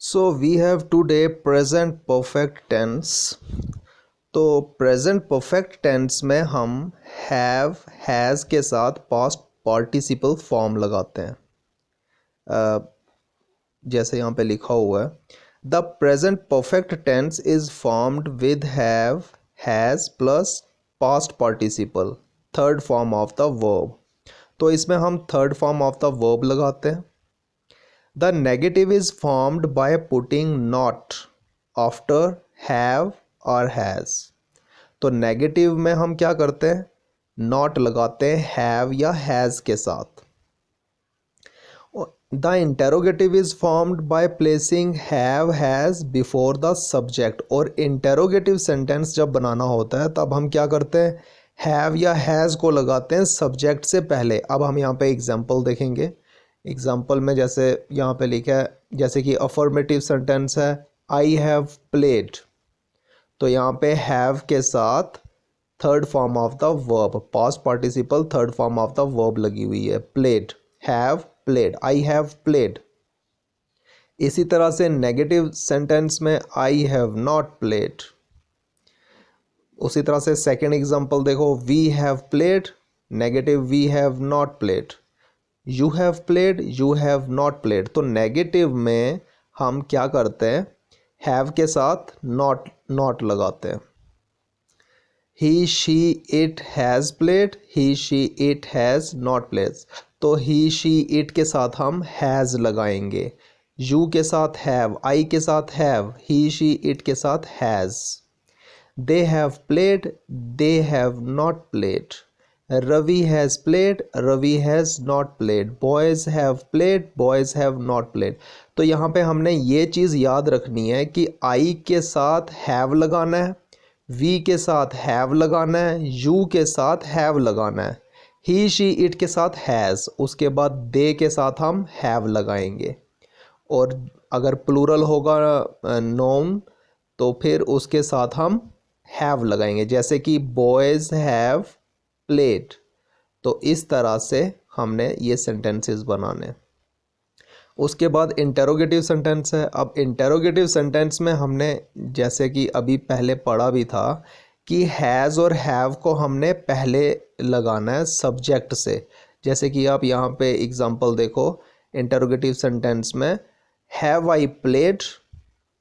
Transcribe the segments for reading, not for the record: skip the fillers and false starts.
So we have today present perfect tense. तो present perfect tense में हम have has के साथ पास्ट पार्टिसिपल फॉर्म लगाते हैं। जैसे यहाँ पे लिखा हुआ है, the present perfect tense is formed with have has plus past participle third form of the verb. तो इसमें हम third form of the verb लगाते हैं। The negative is formed by putting not after have और has. तो negative में हम क्या करते हैं, नॉट लगाते हैं हैव या हैज़ के साथ। The interrogative is formed by placing have has before the subject. और इंटेरोगेटिव सेंटेंस जब बनाना होता है तब हम क्या करते हैं, हैव या हैज़ को लगाते हैं सब्जेक्ट से पहले। अब हम यहाँ पे एग्जांपल देखेंगे। एग्जांपल में जैसे यहाँ पे लिखा है, जैसे कि अफर्मेटिव सेंटेंस है, आई हैव प्लेड। तो यहाँ पे हैव के साथ third form of the verb, past participle third form of the verb लगी हुई है, played, have played, I have played. इसी तरह से नेगेटिव सेंटेंस में आई हैव नॉट प्लेड। उसी तरह से सेकंड एग्जांपल देखो, we have played, negative we have not played. You have played, you have not played. तो नेगेटिव में हम क्या करते हैं, हैव के साथ नॉट लगाते हैं। He she it has played, he she it has not played. तो ही शी इट के साथ हम हैज़ लगाएंगे। यू के साथ हैव, आई के साथ हैव, ही शी इट के साथ has. They have played, they have not played. Ravi has played, Ravi has not played. Boys have played, boys have not played. तो यहाँ पे हमने ये चीज़ याद रखनी है कि आई के साथ हैव लगाना है, वी के साथ हैव लगाना है, यू के साथ हैव लगाना है, ही शी इट के साथ हैज़, उसके बाद दे के साथ हम हैव लगाएंगे। और अगर प्लूरल होगा नोन तो फिर उसके साथ हम हैव लगाएंगे, जैसे कि बॉयज़ हैव प्लेड। तो इस तरह से हमने ये सेंटेंसेस बनाने। उसके बाद इंटेरोगेटिव सेंटेंस है। अब इंटेरोगेटिव सेंटेंस में हमने जैसे कि अभी पहले पढ़ा भी था कि हैज़ और हैव को हमने पहले लगाना है सब्जेक्ट से। जैसे कि आप यहाँ पे एग्जांपल देखो, इंटेरोगेटिव सेंटेंस में हैव आई प्लेड,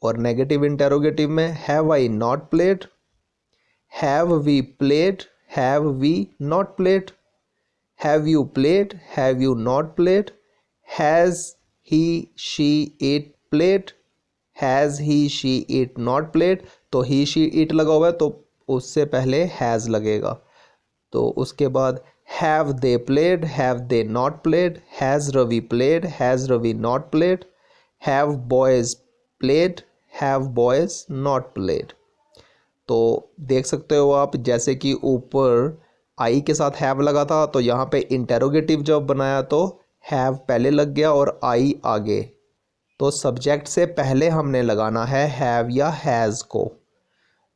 और नेगेटिव इंटेरोगेटिव में have I not played, have we played, have we not played, have you played, have you not played, has he she it played, has he she it not played। तो he she it लगा हुआ है तो उससे पहले has लगेगा। तो उसके बाद have they played, have they not played, has Ravi played, has Ravi not played, have boys played, have boys not played। तो देख सकते हो आप, जैसे कि ऊपर आई के साथ हैव लगा था तो यहाँ पे इंटेरोगेटिव जब बनाया तो हैव पहले लग गया और आई आगे। तो सब्जेक्ट से पहले हमने लगाना है हैव या हैज़ को।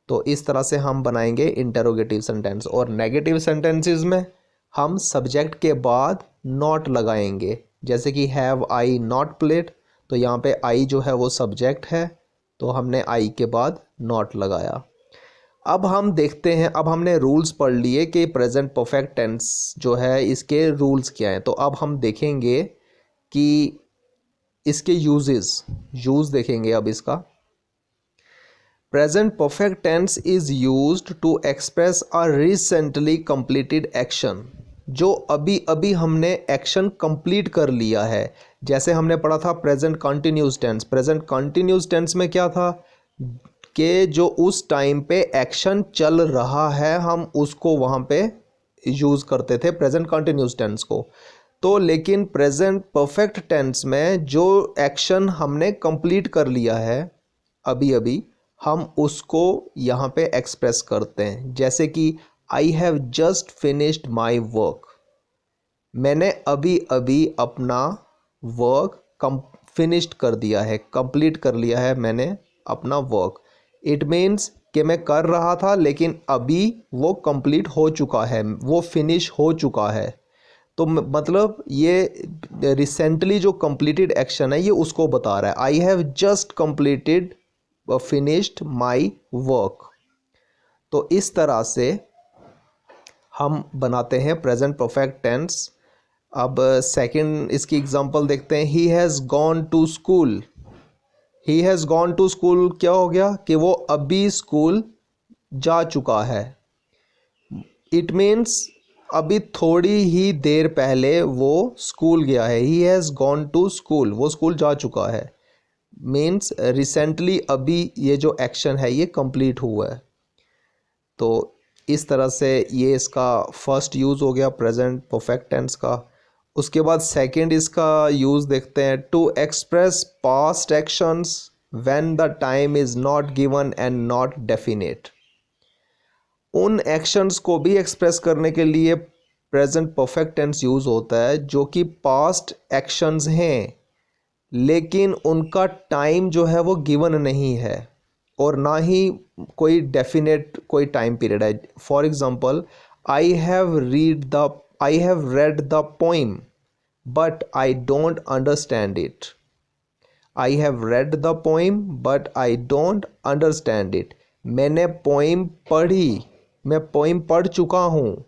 तो इस तरह से हम बनाएंगे इंटेरोगेटिव सेंटेंस। और नेगेटिव सेंटेंसेस में हम सब्जेक्ट के बाद नॉट लगाएंगे, जैसे कि हैव आई नॉट प्लेड। तो यहाँ पे आई जो है वो सब्जेक्ट है, तो हमने आई के बाद नॉट लगाया। अब हम देखते हैं, अब हमने रूल्स पढ़ लिए कि प्रेजेंट परफेक्ट टेंस जो है इसके रूल्स क्या हैं। तो अब हम देखेंगे कि इसके यूज़ देखेंगे। अब इसका present perfect tense is used to express a recently completed action. जो अभी अभी हमने एक्शन कंप्लीट कर लिया है। जैसे हमने पढ़ा था present continuous tense. Present continuous tense में क्या था कि जो उस टाइम पे एक्शन चल रहा है हम उसको वहाँ पे यूज़ करते थे प्रेजेंट कंटिन्यूस टेंस को। तो लेकिन प्रेजेंट परफेक्ट टेंस में जो एक्शन हमने कंप्लीट कर लिया है अभी अभी, हम उसको यहाँ पे एक्सप्रेस करते हैं। जैसे कि आई have just finished my work. मैंने अभी अभी अपना वर्क फिनिश्ड कर दिया है, कंप्लीट कर लिया है मैंने अपना वर्क। इट मीन्स कि मैं कर रहा था लेकिन अभी वो कंप्लीट हो चुका है, वो फिनिश हो चुका है। तो मतलब ये रिसेंटली जो कंप्लीटेड एक्शन है ये उसको बता रहा है। I have just completed finished my work. तो इस तरह से हम बनाते हैं प्रेजेंट परफेक्ट टेंस। अब सेकंड इसकी एग्जांपल देखते हैं। He has gone to school. He has gone to school क्या हो गया कि वो अभी स्कूल जा चुका है। इट मीन्स अभी थोड़ी ही देर पहले वो स्कूल गया है। He has gone to school, वो स्कूल जा चुका है। मीन्स रिसेंटली अभी ये जो एक्शन है ये कंप्लीट हुआ है। तो इस तरह से ये इसका फर्स्ट यूज़ हो गया प्रेजेंट परफेक्ट टेंस का। उसके बाद सेकंड इसका यूज़ देखते हैं। To express past actions when the time is not given and not definite. उन एक्शंस को भी एक्सप्रेस करने के लिए प्रेजेंट परफेक्ट टेंस यूज़ होता है जो कि पास्ट एक्शंस हैं लेकिन उनका टाइम जो है वो गिवन नहीं है और ना ही कोई डेफिनेट कोई टाइम पीरियड है। For example, I have read the poem but I don't understand it. I have read the poem but I don't understand it. मैंने पोइम पढ़ी, मैं पोइम पढ़ चुका हूँ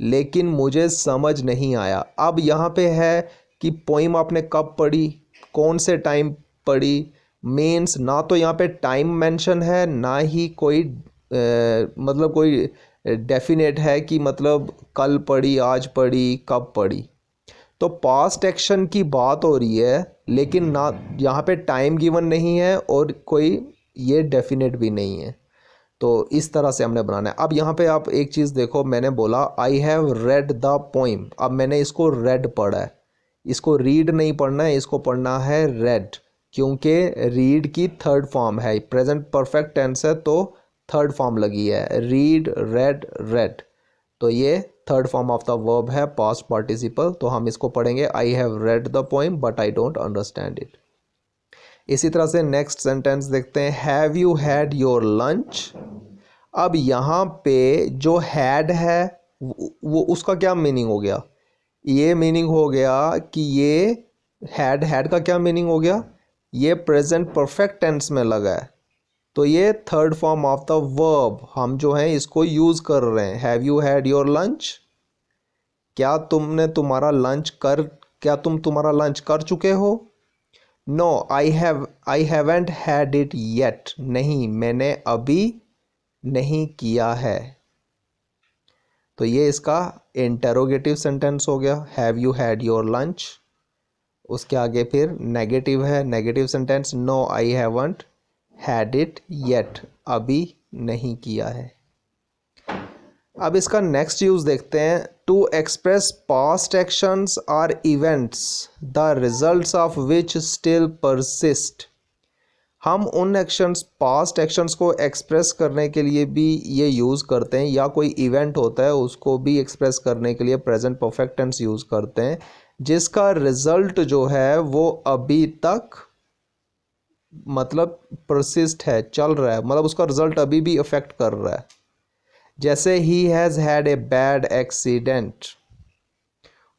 लेकिन मुझे समझ नहीं आया। अब यहाँ पे है कि पोइम आपने कब पढ़ी, कौन से टाइम पढ़ी। मीन्स ना तो यहाँ पे टाइम मेंशन है ना ही कोई मतलब कोई डेफिनेट है कि मतलब कल पढ़ी, आज पढ़ी, कब पढ़ी। तो पास्ट एक्शन की बात हो रही है लेकिन ना यहाँ पे टाइम गिवन नहीं है और कोई ये डेफिनेट भी नहीं है। तो इस तरह से हमने बनाना है। अब यहाँ पे आप एक चीज़ देखो, मैंने बोला I have read the poem. अब मैंने इसको रेड पढ़ा है, इसको रीड नहीं पढ़ना है, इसको पढ़ना है रेड, क्योंकि रीड की थर्ड फॉर्म है। प्रेजेंट परफेक्ट टेंस है तो थर्ड फॉर्म लगी है, रीड, रेड, रेड। तो ये third form of the verb है, पास्ट पार्टिसिपल। तो हम इसको पढ़ेंगे I have read the poem but I don't understand it. इसी तरह से नेक्स्ट सेंटेंस देखते हैं। Have you had your lunch. अब यहाँ पे जो हैड है वो उसका क्या मीनिंग हो गया? ये मीनिंग हो गया कि ये हैड का क्या मीनिंग हो गया? ये प्रेजेंट परफेक्ट टेंस में लगा है तो ये third form of the verb हम जो है इसको यूज़ कर रहे हैं। Have you had your lunch. क्या तुम तुम्हारा लंच कर चुके हो? No I haven't had it yet. नहीं, मैंने अभी नहीं किया है। तो ये इसका इंटेरोगेटिव सेंटेंस हो गया, have you had your lunch. उसके आगे फिर नेगेटिव है, negative sentence, no I haven't had it yet, अभी नहीं किया है। अब इसका नेक्स्ट यूज़ देखते हैं। To express past actions or events the results of which still persist. हम उन एक्शंस, पास्ट एक्शंस को एक्सप्रेस करने के लिए भी ये यूज़ करते हैं, या कोई इवेंट होता है उसको भी एक्सप्रेस करने के लिए प्रेजेंट परफेक्ट टेंस यूज़ करते हैं जिसका रिजल्ट जो है वो अभी तक मतलब परसिस्ट है, चल रहा है, मतलब उसका रिजल्ट अभी भी अफेक्ट कर रहा है। जैसे he has had a bad accident,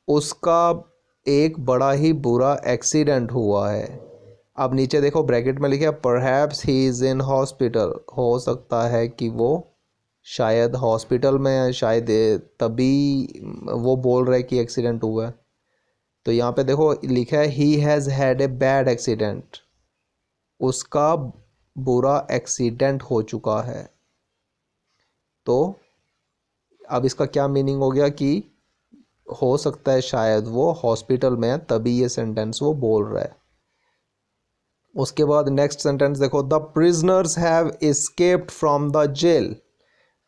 उसका एक बड़ा ही बुरा एक्सीडेंट हुआ है। अब नीचे देखो ब्रैकेट में लिखा है perhaps he is in hospital. हो सकता है कि वो शायद हॉस्पिटल में है, शायद तभी वो बोल रहे कि एक्सीडेंट हुआ है। तो यहाँ पे देखो लिखा है he has had a bad accident, उसका बुरा एक्सीडेंट हो चुका है। तो अब इसका क्या मीनिंग हो गया कि हो सकता है शायद वो हॉस्पिटल में है तभी ये सेंटेंस वो बोल रहा है। उसके बाद नेक्स्ट सेंटेंस देखो, the prisoners have escaped from the jail.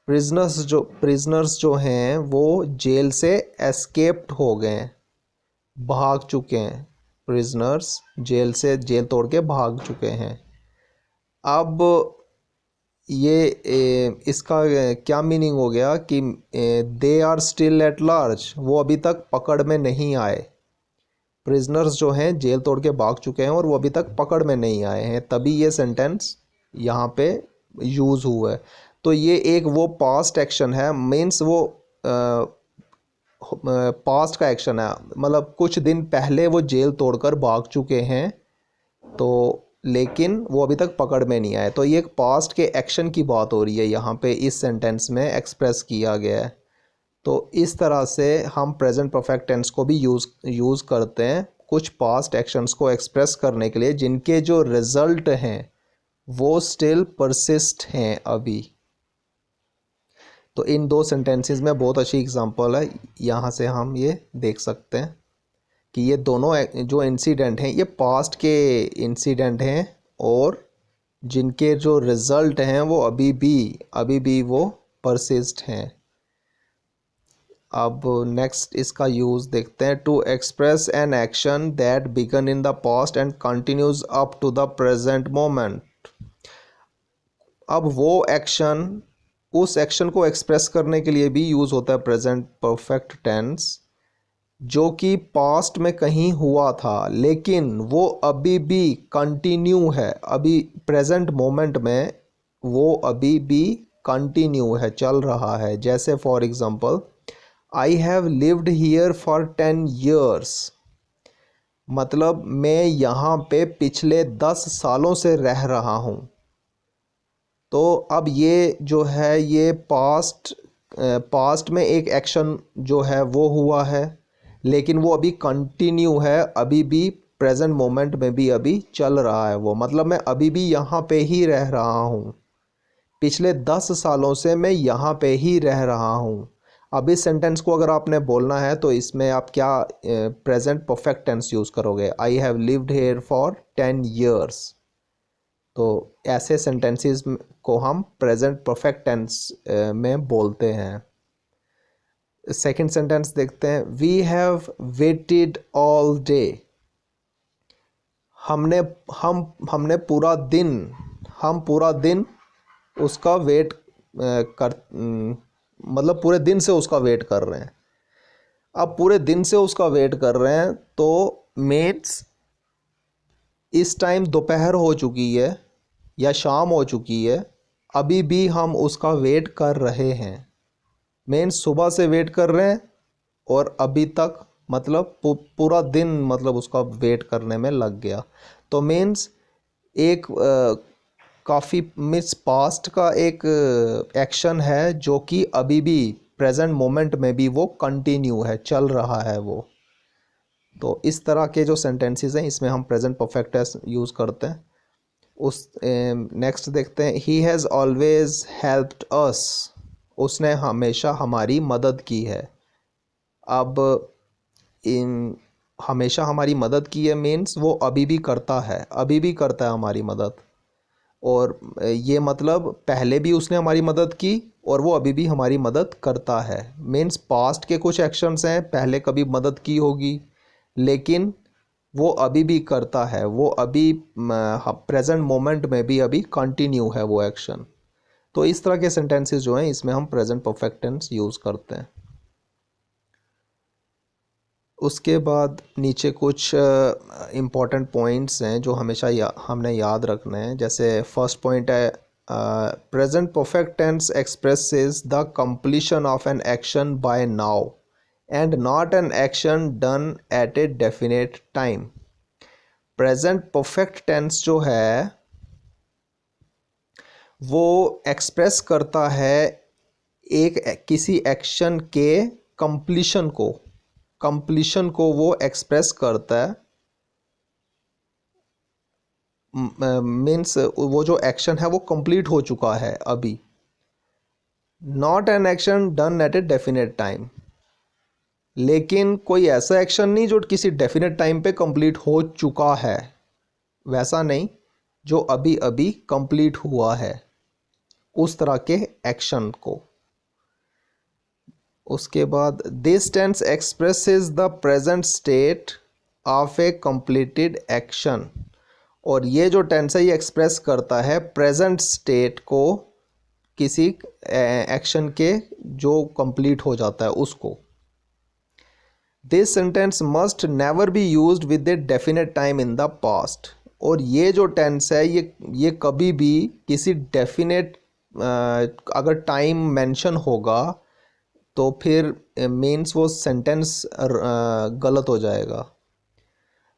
Prisoners जो हैं वो जेल से एस्केप्ड हो गए हैं, भाग चुके हैं। प्रिजनर्स जेल तोड़ के भाग चुके हैं। अब ये इसका क्या मीनिंग हो गया कि they are still at large, वो अभी तक पकड़ में नहीं आए। प्रिजनर्स जो हैं जेल तोड़ के भाग चुके हैं और वो अभी तक पकड़ में नहीं आए हैं, तभी ये सेंटेंस यहाँ पे यूज़ हुआ है। तो ये एक वो पास्ट एक्शन है, मीन्स वो पास्ट का एक्शन है, मतलब कुछ दिन पहले वो जेल तोड़कर भाग चुके हैं, तो लेकिन वो अभी तक पकड़ में नहीं आए, तो ये एक पास्ट के एक्शन की बात हो रही है यहाँ पे इस सेंटेंस में एक्सप्रेस किया गया है। तो इस तरह से हम प्रेजेंट परफेक्ट टेंस को भी यूज़ करते हैं कुछ पास्ट एक्शंस को एक्सप्रेस करने के लिए जिनके जो रिजल्ट हैं वो स्टिल परसिस्ट हैं अभी। तो इन दो सेंटेंसेस में बहुत अच्छी एग्जांपल है, यहाँ से हम ये देख सकते हैं कि ये दोनों जो इंसिडेंट हैं ये पास्ट के इंसिडेंट हैं और जिनके जो रिज़ल्ट हैं वो अभी भी वो परसिस्ट हैं। अब नेक्स्ट इसका यूज़ देखते हैं। To express an action that began in the past and continues up to the present moment. अब वो एक्शन, उस एक्शन को एक्सप्रेस करने के लिए भी यूज़ होता है प्रेजेंट परफेक्ट टेंस, जो कि पास्ट में कहीं हुआ था लेकिन वो अभी भी कंटिन्यू है, अभी प्रेजेंट मोमेंट में वो अभी भी कंटिन्यू है, चल रहा है। जैसे for example, I have lived here for 10 years, मतलब मैं यहाँ पे पिछले 10 सालों से रह रहा हूँ। तो अब ये जो है ये पास्ट में एक एक्शन जो है वो हुआ है लेकिन वो अभी कंटिन्यू है, अभी भी प्रेजेंट मोमेंट में भी अभी चल रहा है वो, मतलब मैं अभी भी यहाँ पे ही रह रहा हूँ, पिछले 10 सालों से मैं यहाँ पे ही रह रहा हूँ। अब इस सेंटेंस को अगर आपने बोलना है तो इसमें आप क्या प्रेजेंट परफेक्ट टेंस यूज़ करोगे, I have lived here for 10 years। तो ऐसे सेंटेंसेस को हम प्रेजेंट परफेक्ट टेंस में बोलते हैं। सेकंड सेंटेंस देखते हैं। We have waited all day, हमने पूरा दिन उसका वेट मतलब पूरे दिन से उसका वेट कर रहे हैं। अब पूरे दिन से उसका वेट कर रहे हैं तो मीन्स इस टाइम दोपहर हो चुकी है या शाम हो चुकी है, अभी भी हम उसका वेट कर रहे हैं। मीन्स सुबह से वेट कर रहे हैं और अभी तक मतलब पूरा दिन मतलब उसका वेट करने में लग गया। तो मीन्स एक काफ़ी मिस पास्ट का एक एक्शन है जो कि अभी भी प्रेजेंट मोमेंट में भी वो कंटिन्यू है, चल रहा है वो। तो इस तरह के जो सेंटेंसेस हैं इसमें हम प्रेजेंट परफेक्ट टेंस यूज़ करते हैं। उस नेक्स्ट देखते हैं। ही हैज़ ऑलवेज हेल्प्ड अस, उसने हमेशा हमारी मदद की है। अब हमेशा हमारी मदद की है मीन्स वो अभी भी करता है, अभी भी करता है हमारी मदद। और ये मतलब पहले भी उसने हमारी मदद की और वो अभी भी हमारी मदद करता है। मीन्स पास्ट के कुछ एक्शंस हैं, पहले कभी मदद की होगी लेकिन वो अभी भी करता है, वो अभी प्रेजेंट मोमेंट में भी अभी कंटिन्यू है वो एक्शन। तो इस तरह के सेंटेंसेस जो हैं इसमें हम प्रेजेंट परफेक्ट टेंस यूज़ करते हैं। उसके बाद नीचे कुछ इम्पॉर्टेंट पॉइंट्स हैं जो हमेशा हमने याद रखने हैं। जैसे फर्स्ट पॉइंट है present perfect tense expresses the completion of an action by now and not an action done at a definite time. Present perfect tense जो है वो एक्सप्रेस करता है एक किसी एक्शन के कंप्लीशन को वो एक्सप्रेस करता है। मीन्स वो जो एक्शन है वो कंप्लीट हो चुका है अभी। Not an action done at a definite time, लेकिन कोई ऐसा एक्शन नहीं जो किसी डेफिनेट टाइम पे कंप्लीट हो चुका है, वैसा नहीं, जो अभी अभी कंप्लीट हुआ है, उस तरह के एक्शन को। उसके बाद this tense expresses the present state of a completed action, और ये जो टेंस है ये एक्सप्रेस करता है प्रेजेंट स्टेट को किसी एक्शन के जो कंप्लीट हो जाता है उसको। This sentence must never be used with A definite time in the past, और ये जो टेंस है ये कभी भी किसी डेफिनेट अगर टाइम मेंशन होगा तो फिर मीन्स वो सेंटेंस गलत हो जाएगा।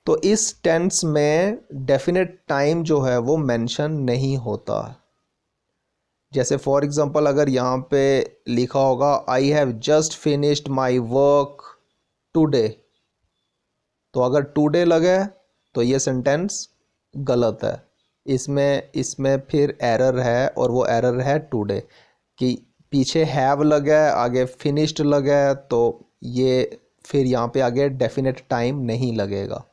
तो इस टेंस में डेफिनेट टाइम जो है वो मेंशन नहीं होता। जैसे फॉर एग्ज़ाम्पल अगर यहाँ पे लिखा होगा आई have just finished my work today, तो अगर टुडे लगे तो ये सेंटेंस गलत है। इसमें फिर एरर है, और वो एरर है टुडे कि पीछे हैव लगा है, आगे फिनिश्ड लगा है, तो ये फिर यहाँ पे आगे डेफिनेट टाइम नहीं लगेगा।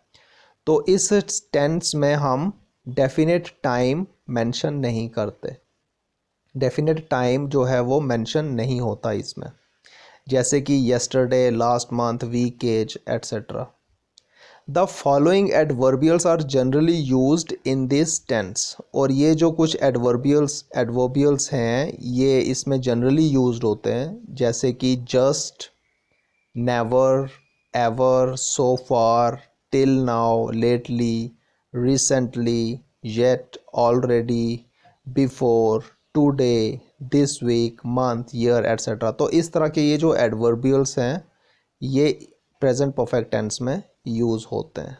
तो इस टेंस में हम डेफिनेट टाइम मेंशन नहीं करते। डेफिनेट टाइम जो है वो मेंशन नहीं होता इसमें, जैसे कि yesterday, last month, week, as etcetera. The following adverbials are generally used in this tense. और ये जो कुछ एडवर्बियल्स हैं ये इसमें जनरली यूज्ड होते हैं, जैसे कि just, never, ever, so far, till now, lately, recently, yet, already, before, today, this week, month, year etcetera. तो इस तरह के ये जो एडवर्बियल्स हैं ये प्रेजेंट परफेक्ट टेंस में यूज़ होते हैं।